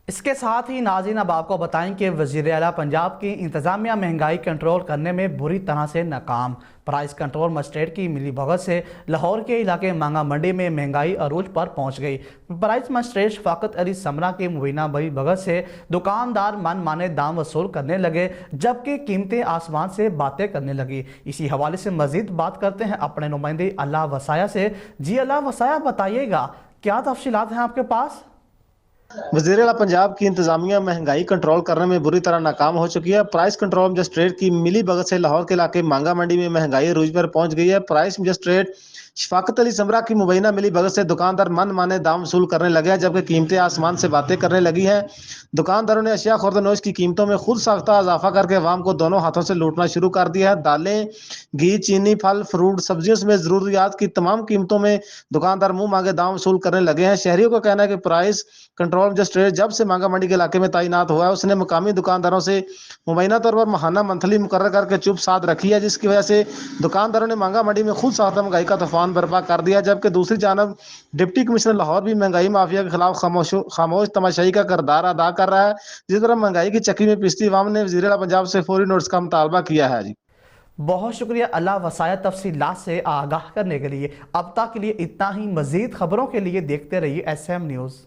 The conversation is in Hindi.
इसके साथ ही नाज़रीन अब आपको बताएं कि वज़ीर आला पंजाब की इंतज़ामिया महंगाई कंट्रोल करने में बुरी तरह से नाकाम। प्राइस कंट्रोल मजिस्ट्रेट की मिली भगत से लाहौर के इलाके मांगा मंडी में महंगाई अरूज पर पहुंच गई। प्राइस मजिस्ट्रेट शफाकत अली समरा की मुबीना बड़ी भगत से दुकानदार मन माने दाम वसूल करने लगे, जबकि कीमतें आसमान से बातें करने लगी। इसी हवाले से मजीद बात करते हैं अपने नुमाइंदे अल्लाह वसाया से। जी अल्लाह वसाया, बताइएगा क्या तफसीलात हैं आपके पास? वज़ीर आला पंजाब की इंतजामिया महंगाई कंट्रोल करने में बुरी तरह नाकाम हो चुकी है। प्राइस कंट्रोल मजिस्ट्रेट की मिली भगत से लाहौर के इलाके मांगा मंडी में महंगाई अरूज पर पहुंच गई है। प्राइस मजिस्ट्रेट शफाकत अली समरा की मुबैना मिली भगत से दुकानदार मन माने दाम वसूल करने लगे हैं, जबकि कीमतें आसमान से बातें करने लगी हैं। दुकानदारों ने अशिया खुर्द-नोश की कीमतों में खुद साख्ता इजाफा करके अवाम को दोनों हाथों से लूटना शुरू कर दिया है। दालें, घी, चीनी, फल, फ्रूट, सब्जियों समेत जरूरियात की तमाम कीमतों में दुकानदार मुंह मांगे दाम वसूल करने लगे हैं। शहरियों का कहना है कि प्राइस कंट्रोल मजिस्ट्रेट जब से मांगा मंडी के इलाके में तैनात हुआ है, उसने मुकामी दुकानदारों से मुबैना तौर पर माहाना मंथली मुकर्रर करके चुप साध रखी है, जिसकी वजह से दुकानदारों ने मांगा मंडी में खुद साख्ता महंगाई का तूफान बर्पा कर दिया। जबकि दूसरी जानब डिप्टी कमिश्नर लाहौर भी महंगाई माफिया के खिलाफ खामोश तमाशाई का किरदार अदा कर रहा है। जिस तरह महंगाई की चक्की में पिसती अवाम ने वज़ीर आला पंजाब से फौरी नोटिस का मुतालबा किया है। जी बहुत शुक्रिया अल्लाह वसाया तफसीलात से आगाह करने के लिए। अब तक के लिए इतना ही। मजीद खबरों के लिए देखते रहिए SM न्यूज़।